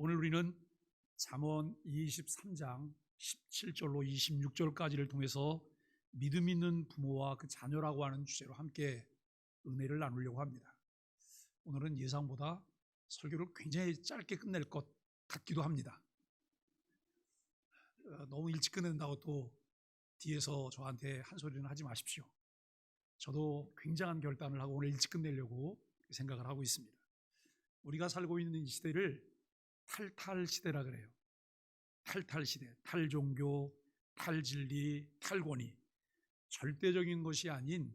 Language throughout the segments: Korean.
오늘 우리는 잠언 23장 17절로 26절까지를 통해서 믿음 있는 부모와 그 자녀라고 하는 주제로 함께 은혜를 나누려고 합니다. 오늘은 예상보다 설교를 굉장히 짧게 끝낼 것 같기도 합니다. 너무 일찍 끝낸다고 또 뒤에서 저한테 한 소리는 하지 마십시오. 저도 굉장한 결단을 하고 오늘 일찍 끝내려고 생각을 하고 있습니다. 우리가 살고 있는 이 시대를 탈탈 시대라 그래요. 탈탈 시대, 탈종교, 탈진리, 탈권위. 절대적인 것이 아닌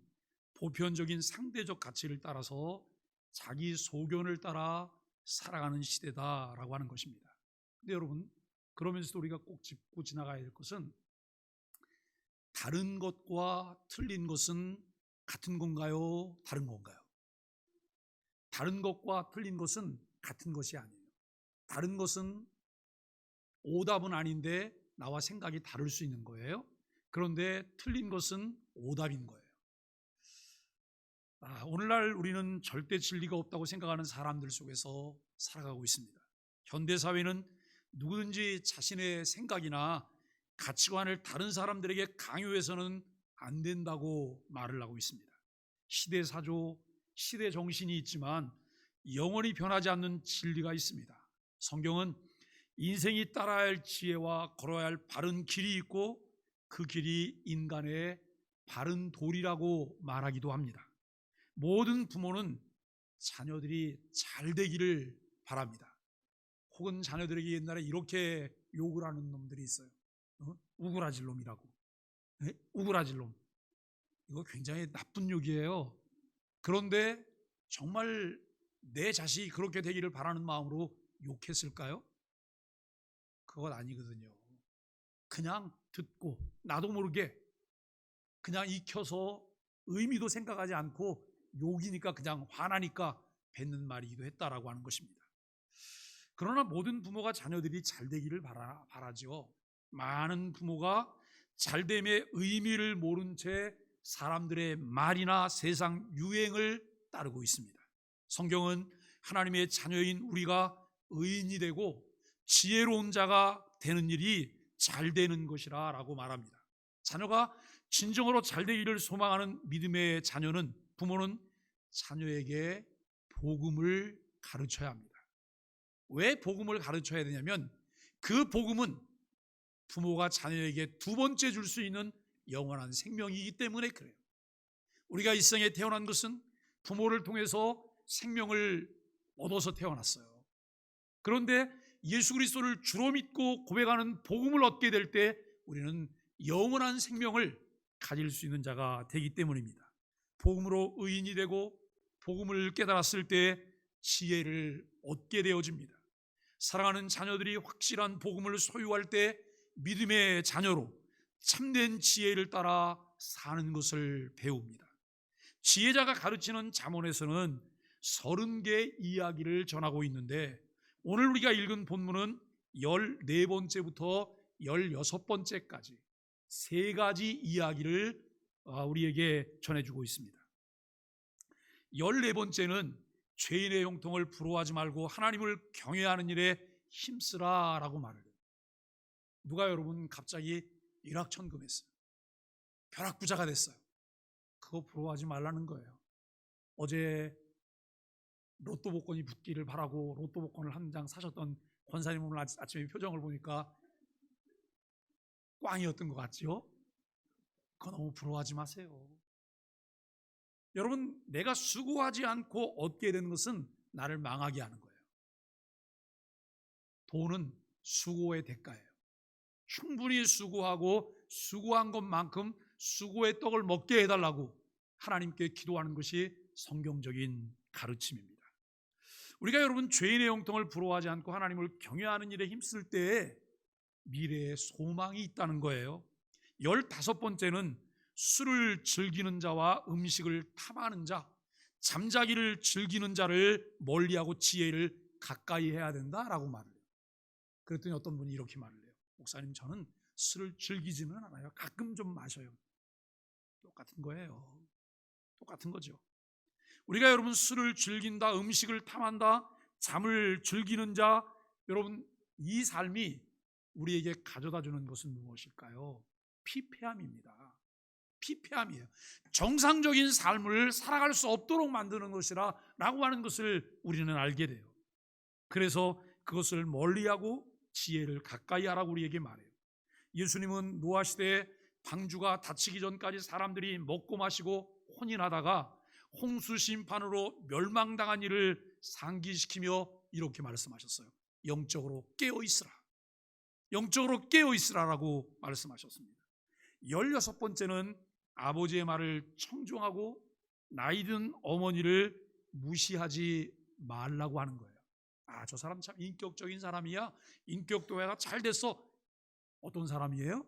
보편적인 상대적 가치를 따라서 자기 소견을 따라 살아가는 시대다라고 하는 것입니다. 근데 여러분, 그러면서도 우리가 꼭 짚고 지나가야 될 것은 다른 것과 틀린 것은 같은 건가요? 다른 건가요? 다른 것과 틀린 것은 같은 것이 아니에요. 다른 것은 오답은 아닌데 나와 생각이 다를 수 있는 거예요. 그런데 틀린 것은 오답인 거예요. 오늘날 우리는 절대 진리가 없다고 생각하는 사람들 속에서 살아가고 있습니다. 현대사회는 누구든지 자신의 생각이나 가치관을 다른 사람들에게 강요해서는 안 된다고 말을 하고 있습니다. 시대사조, 시대 정신이 있지만 영원히 변하지 않는 진리가 있습니다. 성경은 인생이 따라야 할 지혜와 걸어야 할 바른 길이 있고 그 길이 인간의 바른 도리라고 말하기도 합니다. 모든 부모는 자녀들이 잘 되기를 바랍니다. 혹은 자녀들에게 옛날에 이렇게 욕을 하는 놈들이 있어요. 우그라질 놈이라고. 네? 우그라질 놈. 이거 굉장히 나쁜 욕이에요. 그런데 정말 내 자식이 그렇게 되기를 바라는 마음으로 욕했을까요? 그건 아니거든요. 그냥 듣고 나도 모르게 그냥 익혀서 의미도 생각하지 않고 욕이니까 그냥 화나니까 뱉는 말이기도 했다라고 하는 것입니다. 그러나 모든 부모가 자녀들이 잘 되기를 바라죠. 많은 부모가 잘됨의 의미를 모른 채 사람들의 말이나 세상 유행을 따르고 있습니다. 성경은 하나님의 자녀인 우리가 의인이 되고 지혜로운 자가 되는 일이 잘 되는 것이라 라고 말합니다. 자녀가 진정으로 잘 되기를 소망하는 믿음의 자녀는, 부모는 자녀에게 복음을 가르쳐야 합니다. 왜 복음을 가르쳐야 되냐면 그 복음은 부모가 자녀에게 두 번째 줄 수 있는 영원한 생명이기 때문에 그래요. 우리가 이 세상에 태어난 것은 부모를 통해서 생명을 얻어서 태어났어요. 그런데 예수 그리스도를 주로 믿고 고백하는 복음을 얻게 될 때 우리는 영원한 생명을 가질 수 있는 자가 되기 때문입니다. 복음으로 의인이 되고 복음을 깨달았을 때 지혜를 얻게 되어집니다. 사랑하는 자녀들이 확실한 복음을 소유할 때 믿음의 자녀로 참된 지혜를 따라 사는 것을 배웁니다. 지혜자가 가르치는 잠언에서는 30개의 이야기를 전하고 있는데 오늘 우리가 읽은 본문은 14번째부터 16번째까지 3가지 이야기를 우리에게 전해주고 있습니다. 14번째는 죄인의 형통을 부러워하지 말고 하나님을 경외하는 일에 힘쓰라 라고 말을 해요. 누가 여러분 갑자기 일확천금했어요. 벼락부자가 됐어요. 그거 부러워하지 말라는 거예요. 어제 로또 복권이 붙기를 바라고 로또 복권을 한 장 사셨던 권사님 오늘 아침에 표정을 보니까 꽝이었던 것 같죠? 그거 너무 부러워하지 마세요. 여러분, 내가 수고하지 않고 얻게 되는 것은 나를 망하게 하는 거예요. 돈은 수고의 대가예요. 충분히 수고하고 수고한 것만큼 수고의 떡을 먹게 해달라고 하나님께 기도하는 것이 성경적인 가르침입니다. 우리가 여러분 죄인의 형통을 부러워하지 않고 하나님을 경외하는 일에 힘쓸 때에 미래에 소망이 있다는 거예요. 15번째는 술을 즐기는 자와 음식을 탐하는 자, 잠자기를 즐기는 자를 멀리하고 지혜를 가까이 해야 된다라고 말을 해요. 그랬더니 어떤 분이 이렇게 말을 해요. 목사님, 저는 술을 즐기지는 않아요. 가끔 좀 마셔요. 똑같은 거예요. 똑같은 거죠. 우리가 여러분 술을 즐긴다, 음식을 탐한다, 잠을 즐기는 자, 여러분, 이 삶이 우리에게 가져다 주는 것은 무엇일까요? 피폐함입니다. 피폐함이에요. 정상적인 삶을 살아갈 수 없도록 만드는 것이라고 하는 것을 우리는 알게 돼요. 그래서 그것을 멀리하고 지혜를 가까이 하라고 우리에게 말해요. 예수님은 노아 시대에 방주가 닫히기 전까지 사람들이 먹고 마시고 혼인하다가 홍수 심판으로 멸망당한 일을 상기시키며 이렇게 말씀하셨어요. 영적으로 깨어 있으라. 영적으로 깨어 있으라라고 말씀하셨습니다. 16번째는 아버지의 말을 청종하고 나이든 어머니를 무시하지 말라고 하는 거예요. 저 사람 참 인격적인 사람이야. 인격 도해가 잘 됐어. 어떤 사람이에요?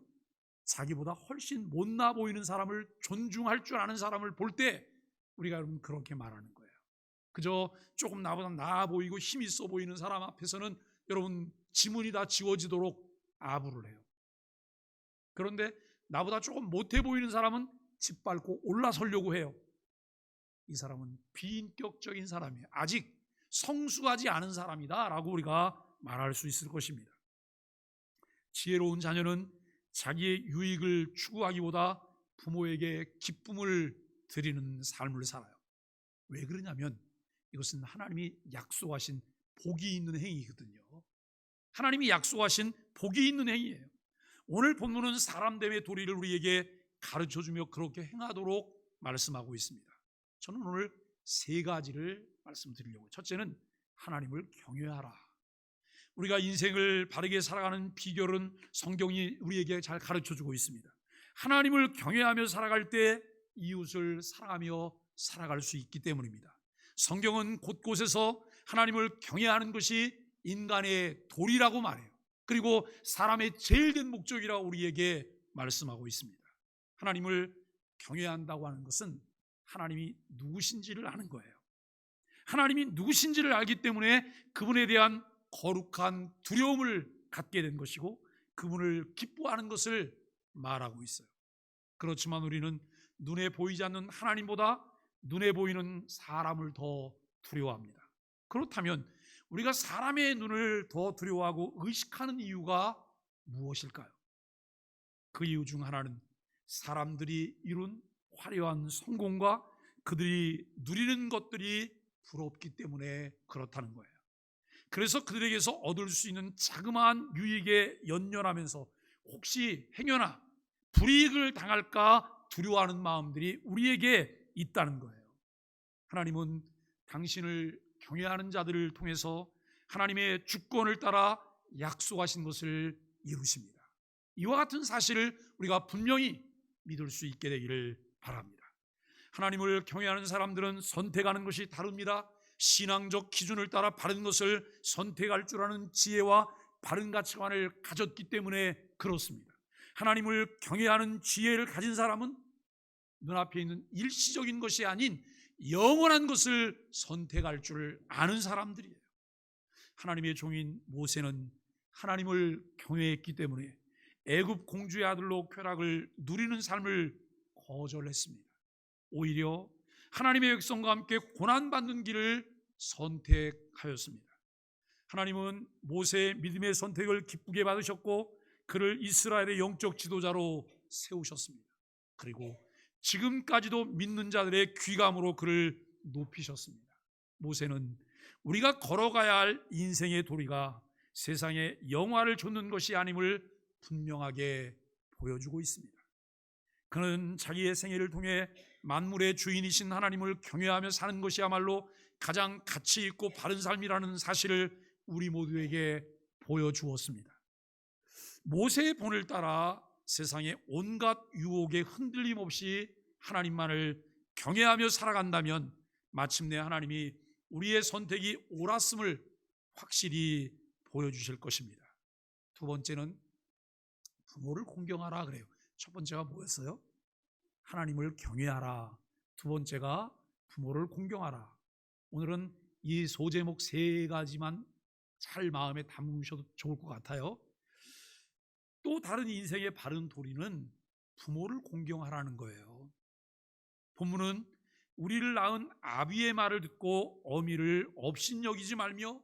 자기보다 훨씬 못나 보이는 사람을 존중할 줄 아는 사람을 볼 때 우리가 여러분 그렇게 말하는 거예요. 그저 조금 나보다 나아 보이고 힘 있어 보이는 사람 앞에서는 여러분 지문이 다 지워지도록 아부를 해요. 그런데 나보다 조금 못해 보이는 사람은 짓밟고 올라서려고 해요. 이 사람은 비인격적인 사람이에요. 아직 성숙하지 않은 사람이다 라고 우리가 말할 수 있을 것입니다. 지혜로운 자녀는 자기의 유익을 추구하기보다 부모에게 기쁨을 드리는 삶을 살아요. 왜 그러냐면 이것은 하나님이 약속하신 복이 있는 행위거든요. 하나님이 약속하신 복이 있는 행위예요. 오늘 본문은 사람됨의 도리를 우리에게 가르쳐주며 그렇게 행하도록 말씀하고 있습니다. 저는 오늘 세 가지를 말씀드리려고요. 첫째는 하나님을 경외하라. 우리가 인생을 바르게 살아가는 비결은 성경이 우리에게 잘 가르쳐주고 있습니다. 하나님을 경외하며 살아갈 때 이웃을 사랑하며 살아갈 수 있기 때문입니다. 성경은 곳곳에서 하나님을 경외하는 것이 인간의 도리라고 말해요. 그리고 사람의 제일 된 목적이라고 우리에게 말씀하고 있습니다. 하나님을 경외한다고 하는 것은 하나님이 누구신지를 아는 거예요. 하나님이 누구신지를 알기 때문에 그분에 대한 거룩한 두려움을 갖게 된 것이고 그분을 기뻐하는 것을 말하고 있어요. 그렇지만 우리는 눈에 보이지 않는 하나님보다 눈에 보이는 사람을 더 두려워합니다. 그렇다면 우리가 사람의 눈을 더 두려워하고 의식하는 이유가 무엇일까요? 그 이유 중 하나는 사람들이 이룬 화려한 성공과 그들이 누리는 것들이 부럽기 때문에 그렇다는 거예요. 그래서 그들에게서 얻을 수 있는 자그마한 유익에 연연하면서 혹시 행여나 불이익을 당할까 두려워하는 마음들이 우리에게 있다는 거예요. 하나님은 당신을 경외하는 자들을 통해서 하나님의 주권을 따라 약속하신 것을 이루십니다. 이와 같은 사실을 우리가 분명히 믿을 수 있게 되기를 바랍니다. 하나님을 경외하는 사람들은 선택하는 것이 다릅니다. 신앙적 기준을 따라 바른 것을 선택할 줄 아는 지혜와 바른 가치관을 가졌기 때문에 그렇습니다. 하나님을 경외하는 지혜를 가진 사람은 눈앞에 있는 일시적인 것이 아닌 영원한 것을 선택할 줄 아는 사람들이에요. 하나님의 종인 모세는 하나님을 경외했기 때문에 애굽 공주의 아들로 쾌락을 누리는 삶을 거절했습니다. 오히려 하나님의 백성과 함께 고난받는 길을 선택하였습니다. 하나님은 모세의 믿음의 선택을 기쁘게 받으셨고 그를 이스라엘의 영적 지도자로 세우셨습니다. 그리고 지금까지도 믿는 자들의 귀감으로 그를 높이셨습니다. 모세는 우리가 걸어가야 할 인생의 도리가 세상에 영화를 줬는 것이 아님을 분명하게 보여주고 있습니다. 그는 자기의 생애를 통해 만물의 주인이신 하나님을 경외하며 사는 것이야말로 가장 가치 있고 바른 삶이라는 사실을 우리 모두에게 보여주었습니다. 모세의 본을 따라 세상의 온갖 유혹에 흔들림 없이 하나님만을 경외하며 살아간다면 마침내 하나님이 우리의 선택이 옳았음을 확실히 보여주실 것입니다. 두 번째는 부모를 공경하라 그래요. 첫 번째가 뭐였어요? 하나님을 경외하라. 두 번째가 부모를 공경하라. 오늘은 이 소제목 세 가지만 잘 마음에 담으셔도 좋을 것 같아요. 또 다른 인생의 바른 도리는 부모를 공경하라는 거예요. 본문은 우리를 낳은 아비의 말을 듣고 어미를 업신여기지 말며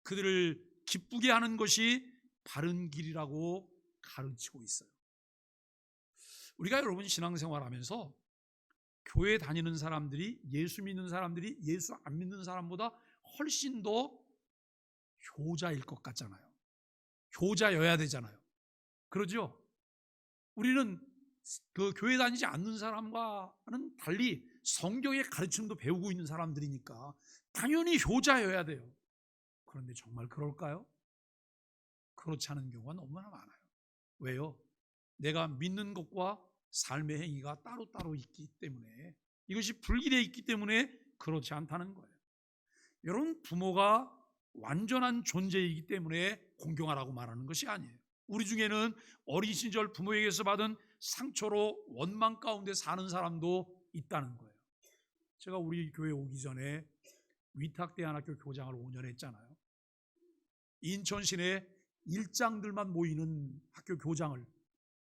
그들을 기쁘게 하는 것이 바른 길이라고 가르치고 있어요. 우리가 여러분 신앙생활하면서 교회 다니는 사람들이, 예수 믿는 사람들이 예수 안 믿는 사람보다 훨씬 더 효자일 것 같잖아요. 효자여야 되잖아요. 그러죠? 우리는 그 교회 다니지 않는 사람과는 달리 성경의 가르침도 배우고 있는 사람들이니까 당연히 효자여야 돼요. 그런데 정말 그럴까요? 그렇지 않은 경우가 너무나 많아요. 왜요? 내가 믿는 것과 삶의 행위가 따로따로 있기 때문에, 이것이 분리되어 있기 때문에 그렇지 않다는 거예요. 여러분, 부모가 완전한 존재이기 때문에 공경하라고 말하는 것이 아니에요. 우리 중에는 어린 시절 부모에게서 받은 상처로 원망 가운데 사는 사람도 있다는 거예요. 제가 우리 교회 오기 전에 위탁대안학교 교장을 5년 했잖아요. 인천 시내 일장들만 모이는 학교 교장을,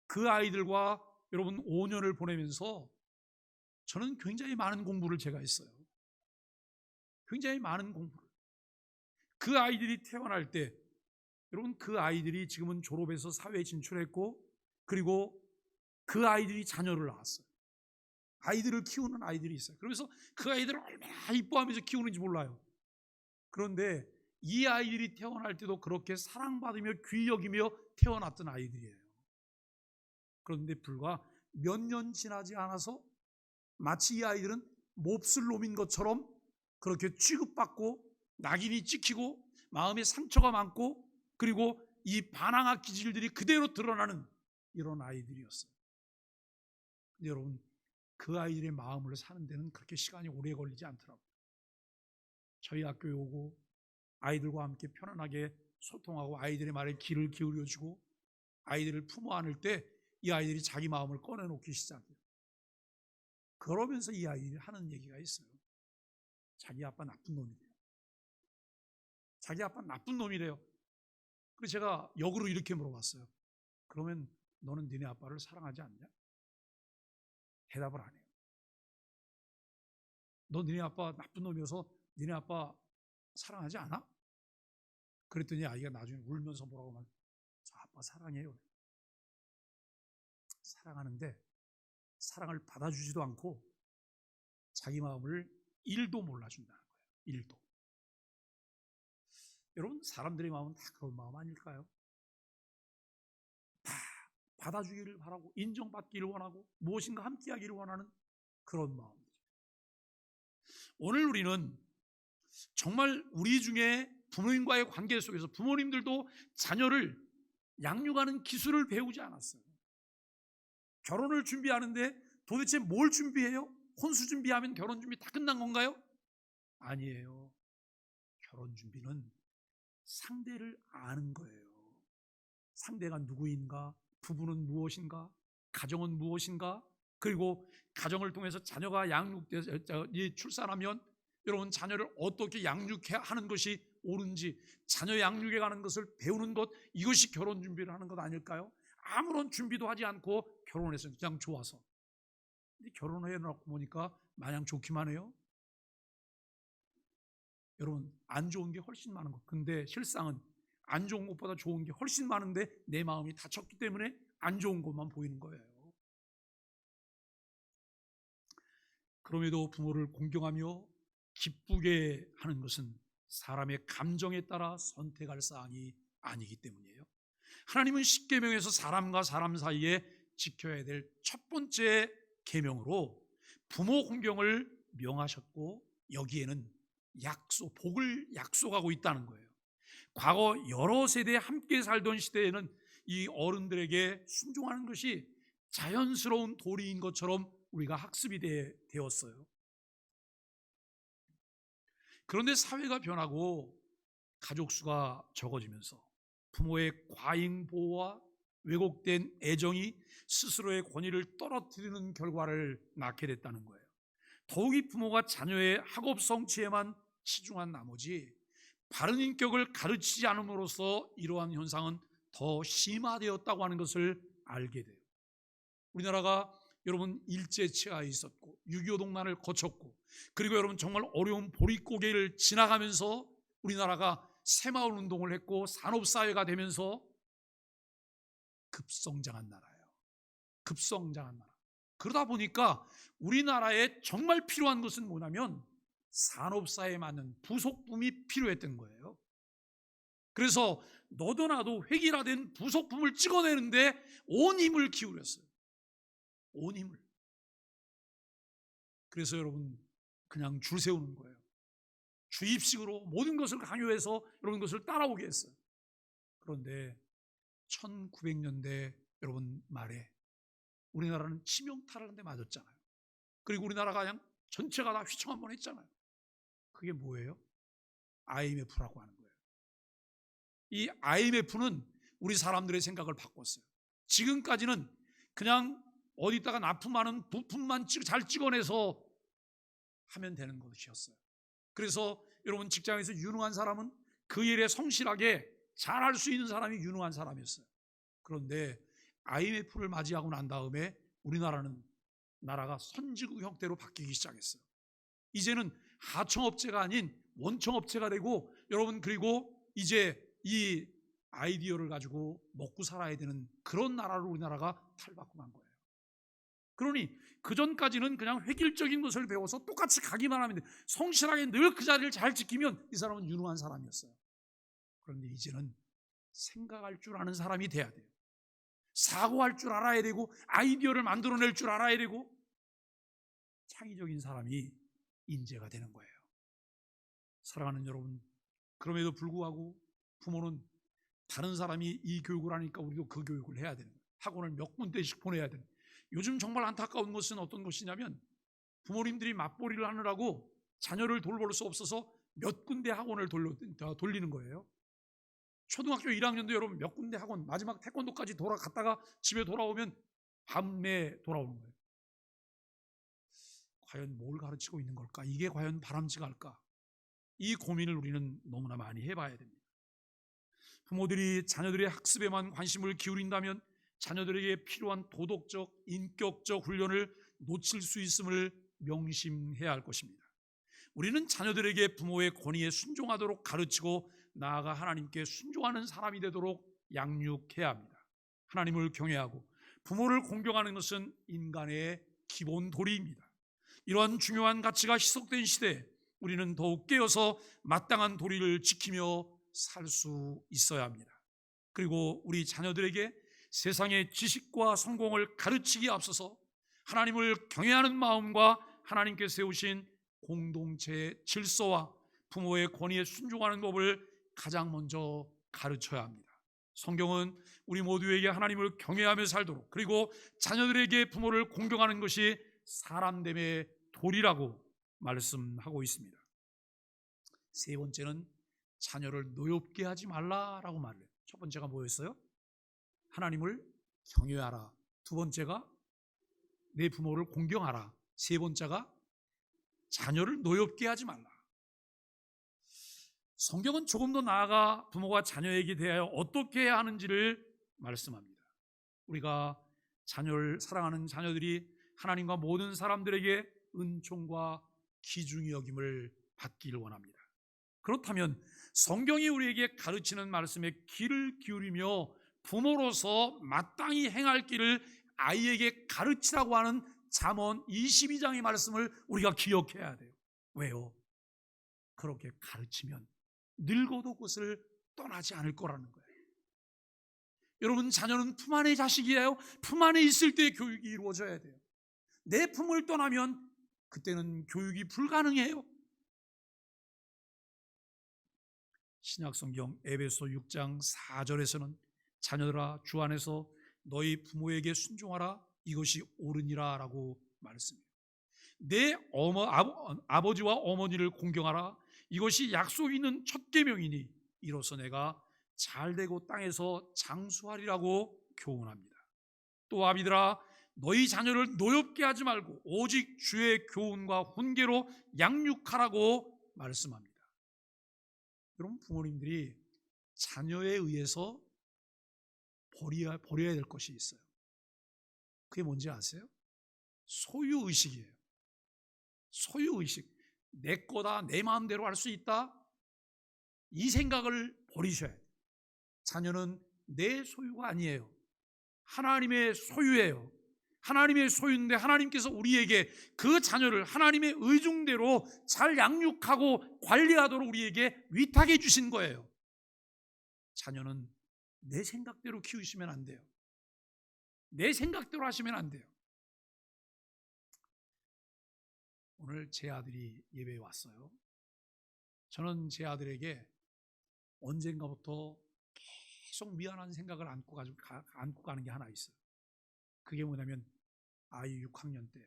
그 아이들과 여러분 5년을 보내면서 저는 굉장히 많은 공부를 제가 했어요. 굉장히 많은 공부를. 그 아이들이 태어날 때, 여러분 그 아이들이 지금은 졸업해서 사회에 진출했고, 그리고 그 아이들이 자녀를 낳았어요. 아이들을 키우는 아이들이 있어요. 그러면서 그 아이들을 얼마나 이뻐하면서 키우는지 몰라요. 그런데 이 아이들이 태어날 때도 그렇게 사랑받으며 귀히 여기며 태어났던 아이들이에요. 그런데 불과 몇 년 지나지 않아서 마치 이 아이들은 몹쓸 놈인 것처럼 그렇게 취급받고 낙인이 찍히고 마음에 상처가 많고, 그리고 이 반항학 기질들이 그대로 드러나는 이런 아이들이었어요. 근데 여러분, 그 아이들의 마음을 사는 데는 그렇게 시간이 오래 걸리지 않더라고요. 저희 학교에 오고 아이들과 함께 편안하게 소통하고 아이들의 말에 귀를 기울여주고 아이들을 품어 안을 때 이 아이들이 자기 마음을 꺼내놓기 시작해요. 그러면서 이 아이들이 하는 얘기가 있어요. 자기 아빠 나쁜 놈이래요. 자기 아빠 나쁜 놈이래요. 그래서 제가 역으로 이렇게 물어봤어요. 그러면 너는 니네 아빠를 사랑하지 않냐? 대답을 안 해요. 너 니네 아빠 나쁜 놈이어서 니네 아빠 사랑하지 않아? 그랬더니 아이가 나중에 울면서 뭐라고 하면, 저 아빠 사랑해요. 사랑하는데 사랑을 받아주지도 않고 자기 마음을 1도 몰라준다는 거예요. 1도. 여러분, 사람들의 마음은 다 그런 마음 아닐까요? 다 받아주기를 바라고 인정받기를 원하고 무엇인가 함께하기를 원하는 그런 마음이죠. 오늘 우리는 정말 우리 중에 부모님과의 관계 속에서 부모님들도 자녀를 양육하는 기술을 배우지 않았어요. 결혼을 준비하는데 도대체 뭘 준비해요? 혼수 준비하면 결혼 준비 다 끝난 건가요? 아니에요. 결혼 준비는 상대를 아는 거예요. 상대가 누구인가, 부부는 무엇인가, 가정은 무엇인가, 그리고 가정을 통해서 자녀가 양육돼서 출산하면 여러분 자녀를 어떻게 양육해야 하는 것이 옳은지, 자녀 양육에 가는 것을 배우는 것, 이것이 결혼 준비를 하는 것 아닐까요? 아무런 준비도 하지 않고 결혼해서 그냥 좋아서. 근데 결혼해 놓고 보니까 마냥 좋기만 해요. 여러분, 안 좋은 게 훨씬 많은 것. 근데 실상은 안 좋은 것보다 좋은 게 훨씬 많은데 내 마음이 다쳤기 때문에 안 좋은 것만 보이는 거예요. 그럼에도 부모를 공경하며 기쁘게 하는 것은 사람의 감정에 따라 선택할 사항이 아니기 때문이에요. 하나님은 십계명에서 사람과 사람 사이에 지켜야 될 첫 번째 계명으로 부모 공경을 명하셨고, 여기에는 복을 약속하고 있다는 거예요. 과거 여러 세대 함께 살던 시대에는 이 어른들에게 순종하는 것이 자연스러운 도리인 것처럼 우리가 학습이 되었어요. 그런데 사회가 변하고 가족 수가 적어지면서 부모의 과잉 보호와 왜곡된 애정이 스스로의 권위를 떨어뜨리는 결과를 낳게 됐다는 거예요. 더욱이 부모가 자녀의 학업 성취에만 치중한 나머지 바른 인격을 가르치지 않음으로써 이러한 현상은 더 심화되었다고 하는 것을 알게 돼요. 우리나라가 여러분 일제치하에 있었고 6.25 동란을 거쳤고, 그리고 여러분 정말 어려운 보릿고개를 지나가면서 우리나라가 새마을 운동을 했고 산업사회가 되면서 급성장한 나라예요. 급성장한 나라. 그러다 보니까 우리나라에 정말 필요한 것은 뭐냐면 산업사회에 맞는 부속품이 필요했던 거예요. 그래서 너도 나도 획일화된 부속품을 찍어내는데 온 힘을 기울였어요. 온 힘을. 그래서 여러분 그냥 줄 세우는 거예요. 주입식으로 모든 것을 강요해서 여러분 것을 따라오게 했어요. 그런데 1900년대 여러분 말에 우리나라는 치명타를 한 대 맞았잖아요. 그리고 우리나라가 그냥 전체가 다 휘청 한번 했잖아요. 그게 뭐예요? IMF라고 하는 거예요. 이 IMF는 우리 사람들의 생각을 바꿨어요. 지금까지는 그냥 어디다가 납품하는 부품만 잘 찍어내서 하면 되는 것이었어요. 그래서 여러분 직장에서 유능한 사람은 그 일에 성실하게 잘할 수 있는 사람이 유능한 사람이었어요. 그런데 IMF를 맞이하고 난 다음에 우리나라는 나라가 선진국 형태로 바뀌기 시작했어요. 이제는 하청업체가 아닌 원청업체가 되고 여러분 그리고 이제 이 아이디어를 가지고 먹고 살아야 되는 그런 나라로 우리나라가 탈바꿈 한 거예요. 그러니 그전까지는 그냥 획일적인 것을 배워서 똑같이 가기만 하면 돼. 성실하게 늘 그 자리를 잘 지키면 이 사람은 유능한 사람이었어요. 그런데 이제는 생각할 줄 아는 사람이 돼야 돼요. 사고할 줄 알아야 되고 아이디어를 만들어낼 줄 알아야 되고 창의적인 사람이 인재가 되는 거예요. 사랑하는 여러분, 그럼에도 불구하고 부모는 다른 사람이 이 교육을 하니까 우리도 그 교육을 해야 되는 거예요. 학원을 몇 군데씩 보내야 되는 거예요. 요즘 정말 안타까운 것은 어떤 것이냐면 부모님들이 맞벌이를 하느라고 자녀를 돌볼 수 없어서 몇 군데 학원을 돌리는 거예요. 초등학교 1학년도 여러분 몇 군데 학원, 마지막 태권도까지 돌아갔다가 집에 돌아오면 밤에 돌아오는 거예요. 과연 뭘 가르치고 있는 걸까? 이게 과연 바람직할까? 이 고민을 우리는 너무나 많이 해봐야 됩니다. 부모들이 자녀들의 학습에만 관심을 기울인다면 자녀들에게 필요한 도덕적, 인격적 훈련을 놓칠 수 있음을 명심해야 할 것입니다. 우리는 자녀들에게 부모의 권위에 순종하도록 가르치고 나아가 하나님께 순종하는 사람이 되도록 양육해야 합니다. 하나님을 경외하고 부모를 공경하는 것은 인간의 기본 도리입니다. 이러한 중요한 가치가 희석된 시대에 우리는 더욱 깨어서 마땅한 도리를 지키며 살 수 있어야 합니다. 그리고 우리 자녀들에게 세상의 지식과 성공을 가르치기에 앞서서 하나님을 경외하는 마음과 하나님께 세우신 공동체의 질서와 부모의 권위에 순종하는 법을 가장 먼저 가르쳐야 합니다. 성경은 우리 모두에게 하나님을 경외하며 살도록 그리고 자녀들에게 부모를 공경하는 것이 사람됨의 도리라고 말씀하고 있습니다. 세 번째는 자녀를 노엽게 하지 말라라고 말을 해요. 첫 번째가 뭐였어요? 하나님을 경외하라. 두 번째가 내 부모를 공경하라. 세 번째가 자녀를 노엽게 하지 말라. 성경은 조금 더 나아가 부모가 자녀에게 대하여 어떻게 해야 하는지를 말씀합니다. 우리가 자녀를 사랑하는 자녀들이 하나님과 모든 사람들에게 은총과 귀중히 여김을 받기를 원합니다. 그렇다면 성경이 우리에게 가르치는 말씀에 귀를 기울이며 부모로서 마땅히 행할 길을 아이에게 가르치라고 하는 잠언 22장의 말씀을 우리가 기억해야 돼요. 왜요? 그렇게 가르치면 늙어도 그것을 떠나지 않을 거라는 거예요. 여러분, 자녀는 품 안의 자식이에요. 품 안에 있을 때 교육이 이루어져야 돼요. 내 품을 떠나면 그때는 교육이 불가능해요. 신약성경 에베소 6장 4절에서는 자녀들아 주 안에서 너희 부모에게 순종하라 이것이 옳으니라 라고 말했습니다. 내 아버지와 어머니를 공경하라 이것이 약속 있는 첫 계명이니 이로써 내가 잘되고 땅에서 장수하리라고 교훈합니다. 또 아비들아 너희 자녀를 노엽게 하지 말고 오직 주의 교훈과 훈계로 양육하라고 말씀합니다. 여러분, 부모님들이 자녀에 의해서 버려야 될 것이 있어요. 그게 뭔지 아세요? 소유의식이에요. 소유의식. 내 거다, 내 마음대로 할 수 있다. 이 생각을 버리셔야 돼요. 자녀는 내 소유가 아니에요. 하나님의 소유예요. 하나님의 소유인데 하나님께서 우리에게 그 자녀를 하나님의 의중대로 잘 양육하고 관리하도록 우리에게 위탁해 주신 거예요. 자녀는 내 생각대로 키우시면 안 돼요. 내 생각대로 하시면 안 돼요. 오늘 제 아들이 예배에 왔어요. 저는 제 아들에게 언젠가부터 계속 미안한 생각을 안고 가는 게 하나 있어요. 그게 뭐냐면 아이 6학년 때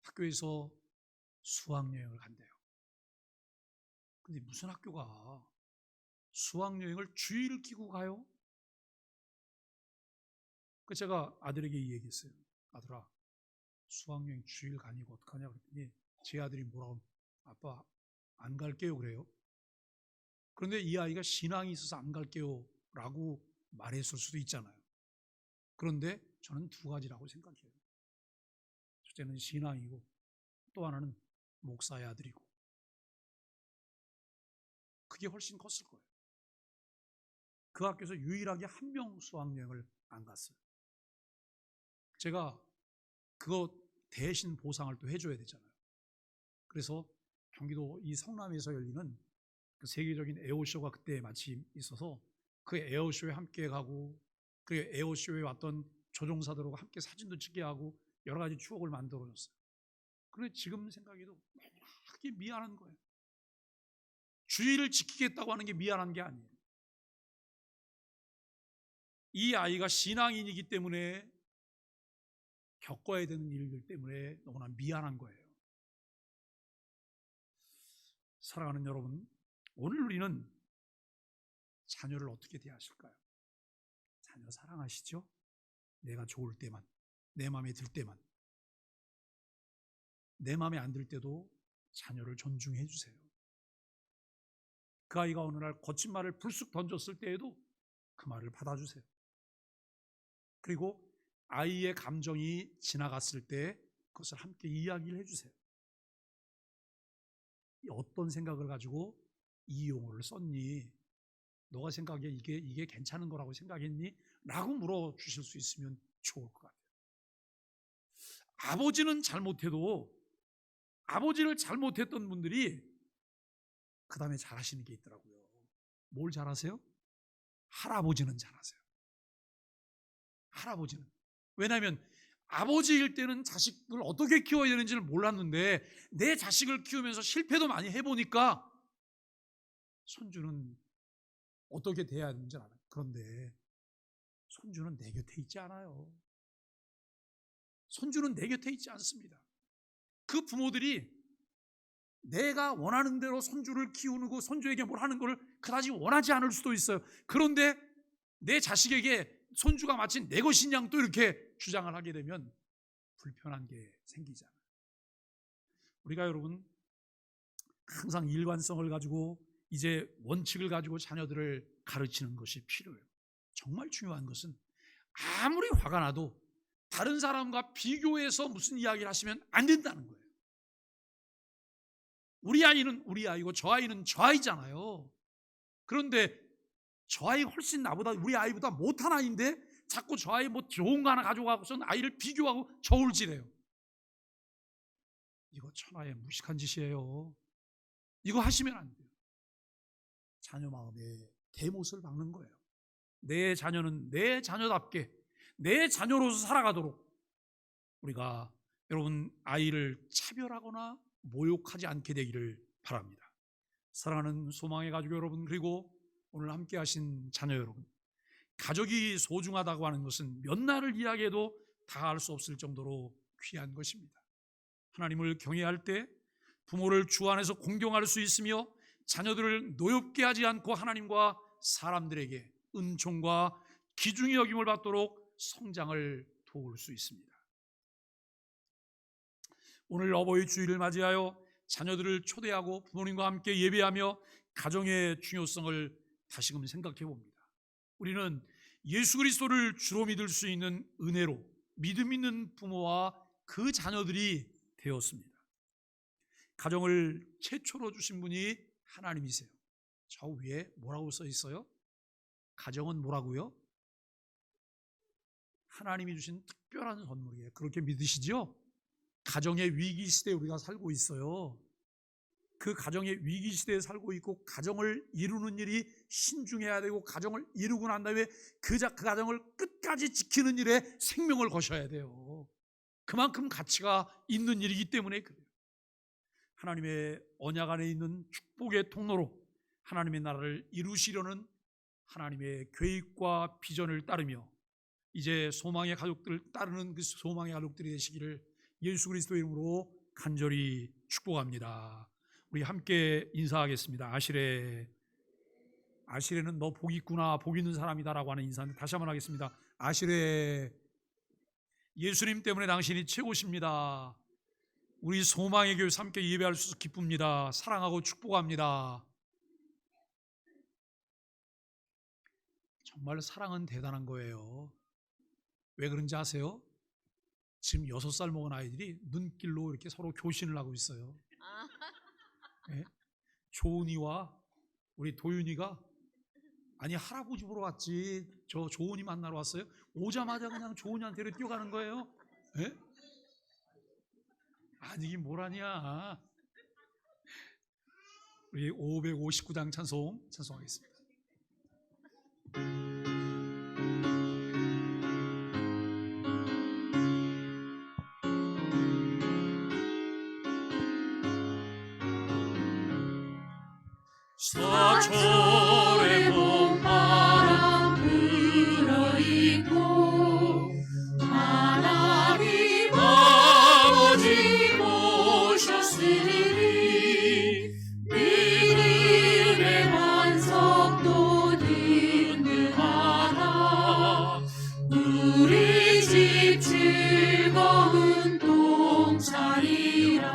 학교에서 수학여행을 간대요. 근데 무슨 학교가 수학여행을 주의를 끼고 가요? 그 제가 아들에게 이 얘기했어요. 아들아, 수학여행 주일 가니까 어떡하냐 그랬더니 제 아들이 뭐라고, 아빠 안 갈게요 그래요. 그런데 이 아이가 신앙이 있어서 안 갈게요 라고 말했을 수도 있잖아요. 그런데 저는 두 가지라고 생각해요. 첫째는 신앙이고 또 하나는 목사의 아들이고, 그게 훨씬 컸을 거예요. 그 학교에서 유일하게 한 명 수학여행을 안 갔어요. 제가 그거 대신 보상을 또 해줘야 되잖아요. 그래서 경기도 이 성남에서 열리는 그 세계적인 에어쇼가 그때 마침 있어서 그 에어쇼에 함께 가고, 그 에어쇼에 왔던 조종사들하고 함께 사진도 찍게 하고 여러 가지 추억을 만들어줬어요. 그런데 지금 생각해도 그게 미안한 거예요. 주의를 지키겠다고 하는 게 미안한 게 아니에요. 이 아이가 신앙인이기 때문에 겪어야 되는 일들 때문에 너무나 미안한 거예요. 사랑하는 여러분, 오늘 우리는 자녀를 어떻게 대하실까요? 자녀 사랑하시죠? 내가 좋을 때만, 내 마음에 들 때만. 내 마음에 안 들 때도 자녀를 존중해 주세요. 그 아이가 어느 날 거친 말을 불쑥 던졌을 때에도 그 말을 받아주세요. 그리고 아이의 감정이 지나갔을 때 그것을 함께 이야기를 해주세요. 어떤 생각을 가지고 이 용어를 썼니? 너가 생각해 이게 괜찮은 거라고 생각했니? 라고 물어주실 수 있으면 좋을 것 같아요. 아버지는 잘못해도 아버지를 잘못했던 분들이 그 다음에 잘하시는 게 있더라고요. 뭘 잘하세요? 할아버지는 잘하세요. 할아버지는. 왜냐하면 아버지일 때는 자식을 어떻게 키워야 되는지를 몰랐는데 내 자식을 키우면서 실패도 많이 해보니까 손주는 어떻게 돼야 되는지 알아요. 그런데 손주는 내 곁에 있지 않아요. 손주는 내 곁에 있지 않습니다. 그 부모들이 내가 원하는 대로 손주를 키우고 손주에게 뭘 하는 걸 그다지 원하지 않을 수도 있어요. 그런데 내 자식에게 손주가 마치 내 것인 양 또 이렇게 주장을 하게 되면 불편한 게 생기잖아요. 우리가 여러분 항상 일관성을 가지고 이제 원칙을 가지고 자녀들을 가르치는 것이 필요해요. 정말 중요한 것은 아무리 화가 나도 다른 사람과 비교해서 무슨 이야기를 하시면 안 된다는 거예요. 우리 아이는 우리 아이고 저 아이는 저 아이잖아요. 그런데 저 아이가 훨씬 나보다 우리 아이보다 못한 아이인데 자꾸 저 아이 뭐 좋은 거 하나 가져가고선 아이를 비교하고 저울질해요. 이거 천하의 무식한 짓이에요. 이거 하시면 안 돼요. 자녀 마음에 대못을 박는 거예요. 내 자녀는 내 자녀답게 내 자녀로서 살아가도록 우리가 여러분 아이를 차별하거나 모욕하지 않게 되기를 바랍니다. 사랑하는 소망의 가족 여러분, 그리고 오늘 함께 하신 자녀 여러분, 가족이 소중하다고 하는 것은 몇 날을 이야기해도 다 알 수 없을 정도로 귀한 것입니다. 하나님을 경외할 때 부모를 주 안에서 공경할 수 있으며 자녀들을 노엽게 하지 않고 하나님과 사람들에게 은총과 귀중히 여김을 받도록 성장을 도울 수 있습니다. 오늘 어버이 주일을 맞이하여 자녀들을 초대하고 부모님과 함께 예배하며 가정의 중요성을 다시금 생각해 봅니다. 우리는 예수 그리스도를 주로 믿을 수 있는 은혜로 믿음 있는 부모와 그 자녀들이 되었습니다. 가정을 최초로 주신 분이 하나님이세요. 저 위에 뭐라고 써 있어요? 가정은 뭐라고요? 하나님이 주신 특별한 선물이에요. 그렇게 믿으시죠? 가정의 위기 시대에 우리가 살고 있어요. 그 가정의 위기 시대에 살고 있고 가정을 이루는 일이 신중해야 되고 가정을 이루고 난 다음에 그 가정을 끝까지 지키는 일에 생명을 거셔야 돼요. 그만큼 가치가 있는 일이기 때문에 그래요. 하나님의 언약 안에 있는 축복의 통로로 하나님의 나라를 이루시려는 하나님의 계획과 비전을 따르며 이제 소망의 가족들을 따르는 그 소망의 가족들이 되시기를 예수 그리스도의 이름으로 간절히 축복합니다. 우리 함께 인사하겠습니다. 아시레. 아시레는 너 복 있구나, 복 있는 사람이다라고 하는 인사인데 다시 한번 하겠습니다. 아시레. 예수님 때문에 당신이 최고십니다. 우리 소망의 교회 함께 예배할 수 있어서 기쁩니다. 사랑하고 축복합니다. 정말 사랑은 대단한 거예요. 왜 그런지 아세요? 지금 6살 먹은 아이들이 눈길로 이렇게 서로 교신을 하고 있어요. 네? 조은이와 우리 도윤이가 아니 할아버지 보러 왔지 저 조은이 만나러 왔어요. 오자마자 그냥 조은이한테로 뛰어가는 거예요. 네? 아니 이게 뭐라냐. 우리 559장 찬송하겠습니다. 사철의 봄바람 불어있고 하나님 아버지 모셨으니 믿음의 반석도 든든하라. 우리 집 즐거운 동차리라.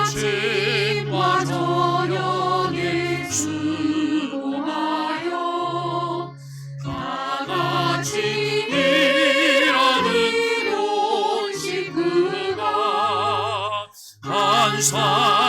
아침과 저녁에 수고하여 다 같이 일하는 온 식구가 한 사람